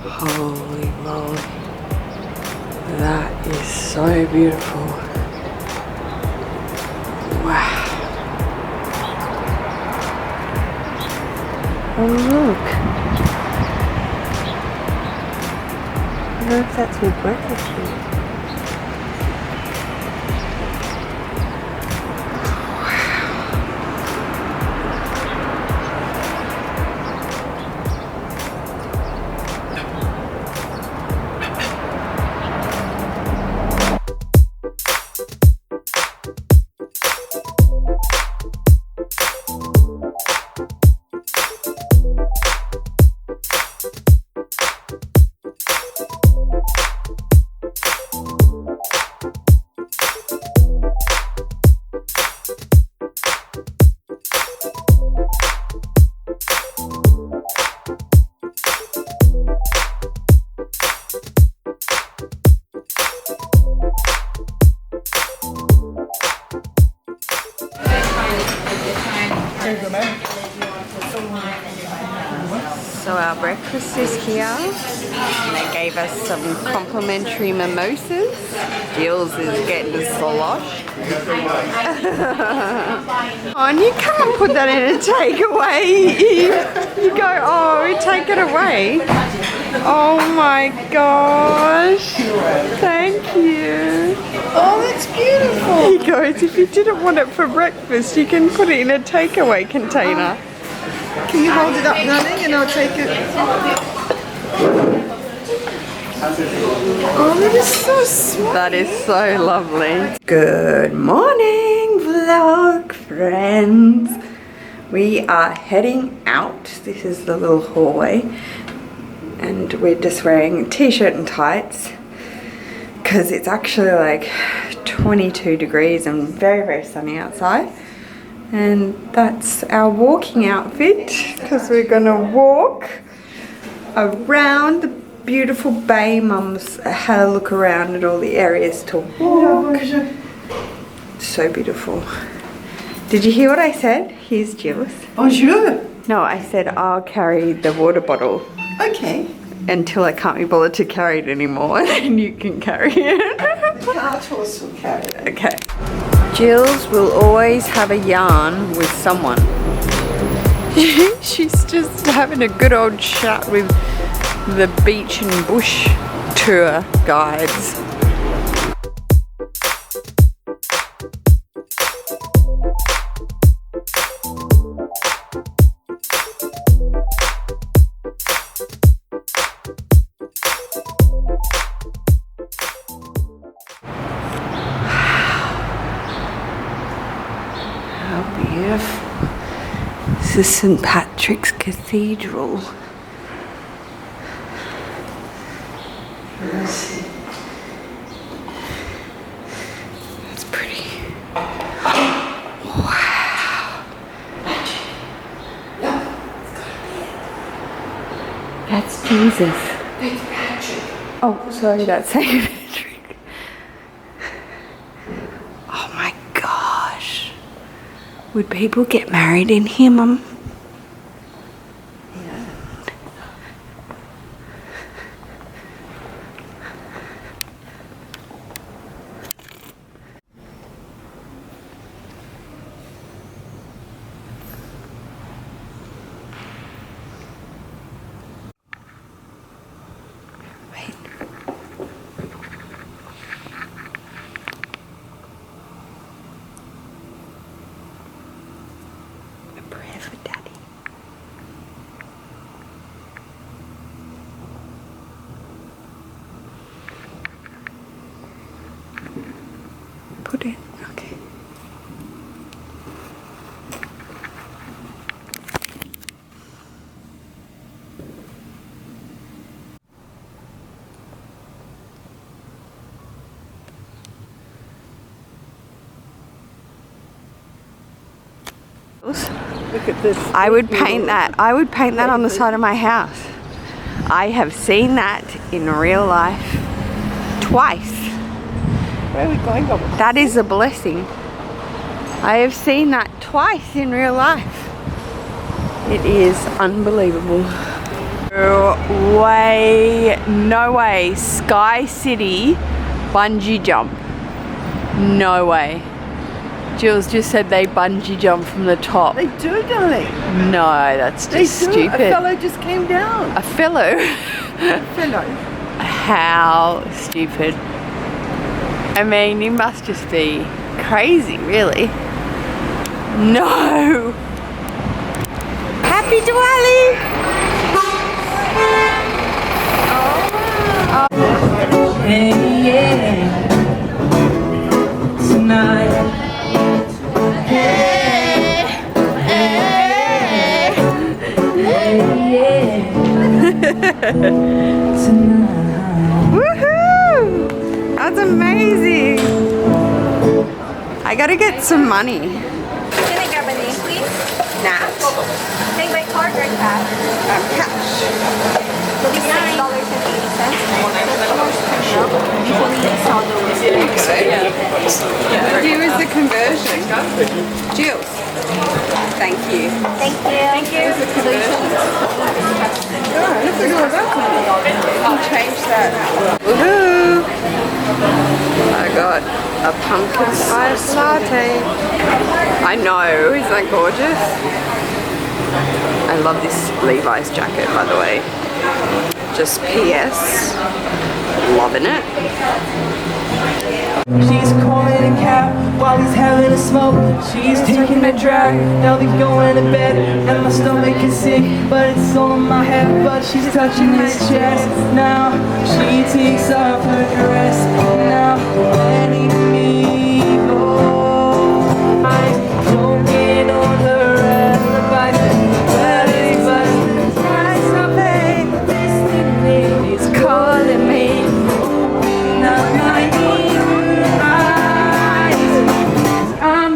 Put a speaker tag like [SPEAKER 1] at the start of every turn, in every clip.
[SPEAKER 1] Holy moly. That is so beautiful. Wow. Oh look. I wonder if that's with breakfast food. So our breakfast is here, and they gave us some complimentary mimosas. Jules is getting sloshed. Oh, and you can't put that in a takeaway. You go, oh, take it away. Oh my gosh. Thank you. Oh, that's beautiful. He goes, if you didn't want it for breakfast, you can put it in a takeaway container.
[SPEAKER 2] Can you hold it up, darling, and I'll take it? Oh, that is so sweet.
[SPEAKER 1] That is so lovely. Good morning, vlog friends. We are heading out. This is the little hallway. And we're just wearing a t-shirt and tights because it's actually like 22 degrees and very, very sunny outside. And that's our walking outfit because we're gonna walk around the beautiful bay. Mum's had a look around at all the areas to walk. So beautiful. Did you hear what I said? Here's Jules.
[SPEAKER 2] Bonjour.
[SPEAKER 1] No, I said I'll carry the water bottle.
[SPEAKER 2] Okay.
[SPEAKER 1] Until I can't be bothered to carry it anymore, and you can carry it.
[SPEAKER 2] The cart horse will carry it.
[SPEAKER 1] Okay. Jules will always have a yarn with someone. She's just having a good old chat with the beach and bush tour guides. Beautiful. This is St. Patrick's Cathedral. That's pretty. Wow. That's Jesus. Oh, sorry, that's St. Patrick. Oh my gosh. Would people get married in here, Mum? Yeah. Wait. Put it, okay.
[SPEAKER 2] Look at this.
[SPEAKER 1] I would paint that. I would paint that on the side of my house. I have seen that in real life twice.
[SPEAKER 2] Where are we going?
[SPEAKER 1] That is a blessing. I have seen that twice in real life. It is unbelievable. No way, Sky City bungee jump. No way. Jules just said they bungee jump from the top.
[SPEAKER 2] They do, don't they?
[SPEAKER 1] No, that's just stupid.
[SPEAKER 2] A fellow just came down.
[SPEAKER 1] A fellow?
[SPEAKER 2] A fellow.
[SPEAKER 1] How stupid. I mean, you must just be crazy, really. No! Happy Diwali! Oh.
[SPEAKER 3] Hey, yeah. Tonight. Hey, hey, hey, yeah. Tonight.
[SPEAKER 1] Woohoo! That's amazing! I gotta get some money.
[SPEAKER 4] Can I grab a name, please?
[SPEAKER 1] Nat.
[SPEAKER 4] Paying by card or cash?
[SPEAKER 1] Cash.
[SPEAKER 4] It'll be $6.80.
[SPEAKER 1] Here is the conversion. Jill. Thank you.
[SPEAKER 4] Thank you. Thank you.
[SPEAKER 1] I'll change that. Woohoo! I got a pumpkin spice latte. I know, isn't that gorgeous? I love this Levi's jacket, by the way. Just PS. Loving it.
[SPEAKER 3] She's calling a cab while he's having a smoke. She's taking a drag, now they're going to bed. And my stomach is sick, but it's all in my head. But she's touching his chest. Now she takes off her dress. Now letting me go. I don't get on her alibi. But it's price I pay. Destiny is calling me. Not my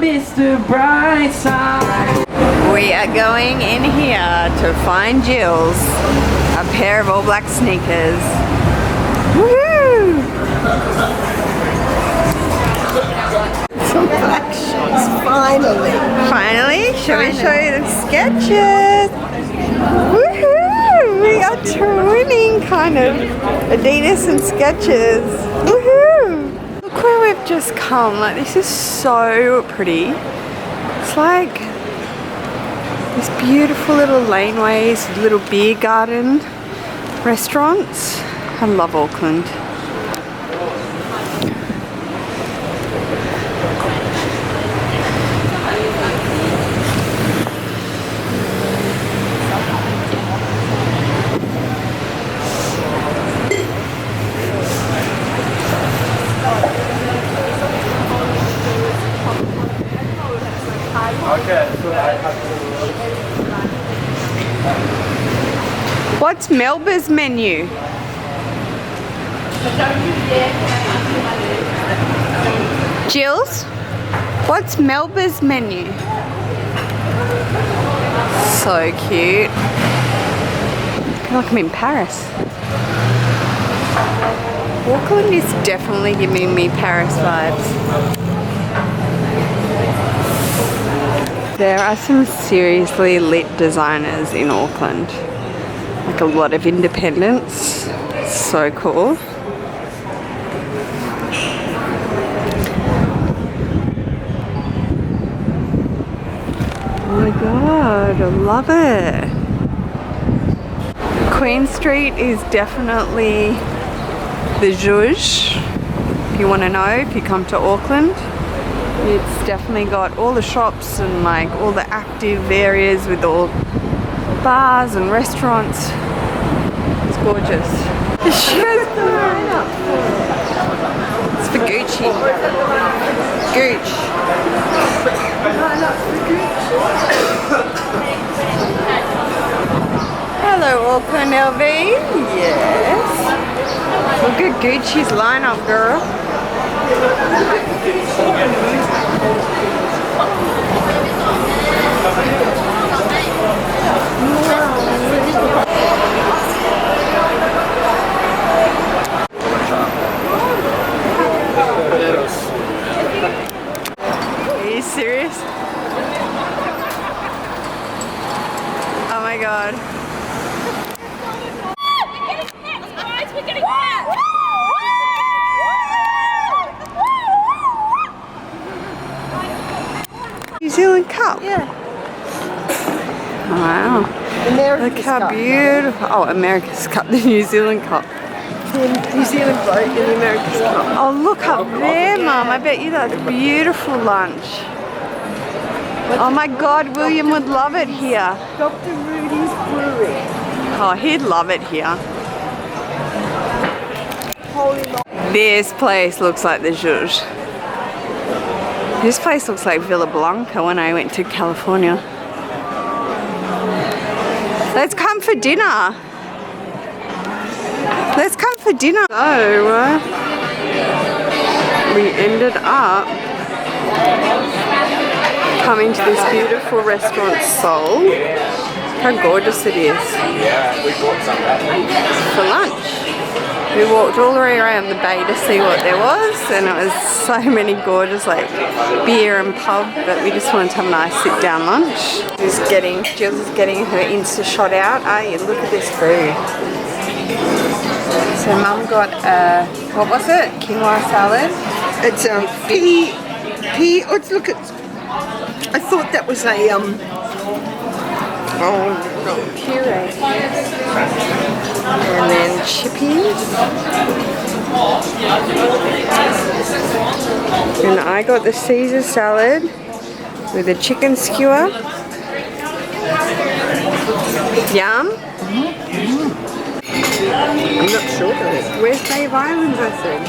[SPEAKER 3] Mr. Brightside.
[SPEAKER 1] We are going in here to find Jill's a pair of all black sneakers. Woohoo!
[SPEAKER 2] Some black shoes, finally.
[SPEAKER 1] Finally, shall we show you the sketches? Woohoo! We are twinning kind of Adidas and Skechers. Woohoo! Look where we've just come. Like, this is so pretty. It's like these beautiful little laneways, little beer garden restaurants. I love Auckland. What's Melba's menu? Jill's? What's Melba's menu? So cute. I feel like I'm in Paris. Auckland is definitely giving me Paris vibes. There are some seriously lit designers in Auckland. Like a lot of independence. So cool. Oh my god, I love it. Queen Street is definitely the zhuzh. If you want to know, if you come to Auckland. It's definitely got all the shops and like all the active areas with all bars and restaurants. It's gorgeous. She has the lineup. It's for Gucci. Gooch. Hello, Auckland LV. Yes. Look at Gucci's lineup, girl. you serious? Oh my god.
[SPEAKER 4] We're getting hit!
[SPEAKER 1] New Zealand Cup?
[SPEAKER 2] Yeah.
[SPEAKER 1] Wow.
[SPEAKER 2] America's
[SPEAKER 1] Look how
[SPEAKER 2] Cup.
[SPEAKER 1] beautiful. Oh, America's Cup, the New Zealand Cup.
[SPEAKER 2] New Zealand boat in the America's Cup.
[SPEAKER 1] Oh, look up there, Mum. I bet you that's beautiful lunch. Oh my god, William would love it here.
[SPEAKER 2] Dr. Rudy's Brewery.
[SPEAKER 1] Oh, he'd love it here.
[SPEAKER 2] Holy Lord.
[SPEAKER 1] This place looks like the ZHUSHZ. This place looks like Villa Blanca when I went to California. Let's come for dinner. Let's come for dinner. So, we ended up coming to this beautiful restaurant, Seoul. How gorgeous it is. For lunch. We walked all the way around the bay to see what there was, and it was so many gorgeous like beer and pub, but we just wanted to have a nice sit down lunch. Jill's is getting her Insta shot out. Oh, look at this food. So Mum got what was it? Quinoa salad.
[SPEAKER 2] It's let's look at. I thought that was a
[SPEAKER 1] Puree. And then chippies. And I got the Caesar salad with a chicken skewer. Yum.
[SPEAKER 2] I'm not sure of it.
[SPEAKER 1] Where's Dave Islands, I said?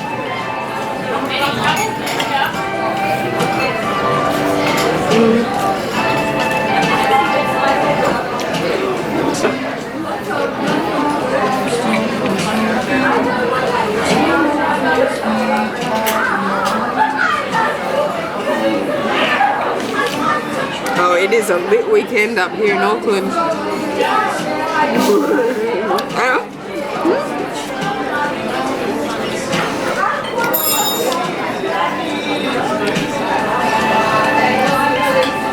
[SPEAKER 1] Oh, it is a lit weekend up here in Auckland.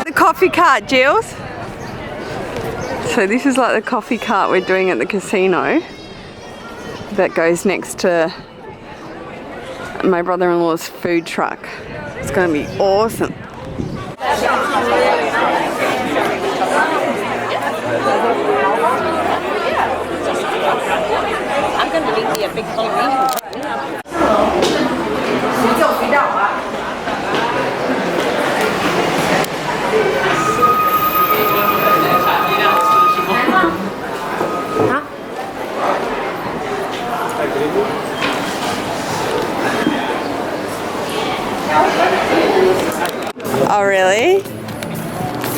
[SPEAKER 1] The coffee cart, Jills. So this is like the coffee cart we're doing at the casino that goes next to my brother-in-law's food truck. It's going to be awesome.
[SPEAKER 4] I'm going to be a big Polynesian.
[SPEAKER 1] Oh really?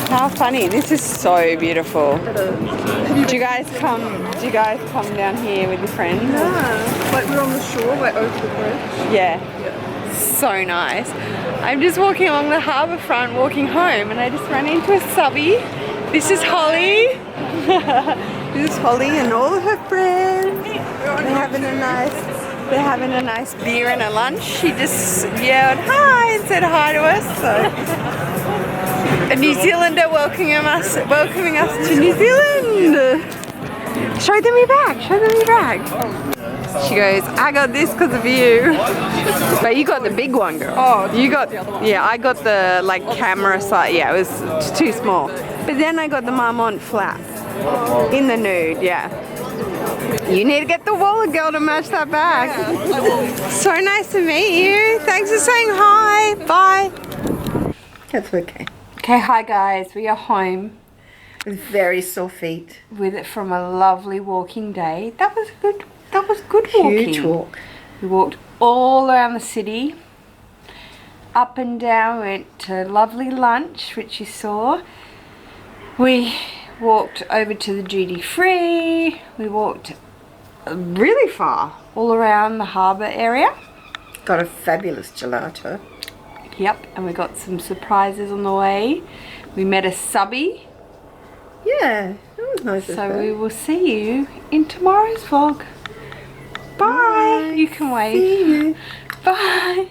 [SPEAKER 1] How funny. This is so beautiful. Do you guys come down here with your friends?
[SPEAKER 2] Yeah. Like we're on the shore, like over the bridge.
[SPEAKER 1] Yeah. So nice. I'm just walking along the harbour front, walking home, and I just ran into a SUBBIE. This is Holly. This is Holly and all of her friends. They're having a nice beer and a lunch. She just yelled hi and said hi to us. So a New Zealander welcoming us to New Zealand. Show them your bag. Show them your bag. She goes, I got this because of you. But you got the big one, girl. Oh, you got the other one. Yeah, I got the like camera side. Yeah, it was too small. But then I got the Marmont flap in the nude. Yeah. You need to get the wallet, girl, to match that bag. Yeah, so nice to meet you. Thanks for saying hi. Bye.
[SPEAKER 2] That's okay.
[SPEAKER 1] Okay, hi guys. We are home
[SPEAKER 2] With very sore feet.
[SPEAKER 1] with it from a lovely walking day. That was good. That was good walking.
[SPEAKER 2] Huge walk.
[SPEAKER 1] We walked all around the city, up and down. We went to lovely lunch, which you saw. We walked over to the duty free. We walked really far all around the harbour area.
[SPEAKER 2] Got a fabulous gelato.
[SPEAKER 1] Yep, and we got some surprises on the way. We met a SUBBIE.
[SPEAKER 2] Yeah, that was nice of
[SPEAKER 1] So
[SPEAKER 2] her.
[SPEAKER 1] we will see you in tomorrow's vlog. Bye. You can wave.
[SPEAKER 2] See you.
[SPEAKER 1] Bye.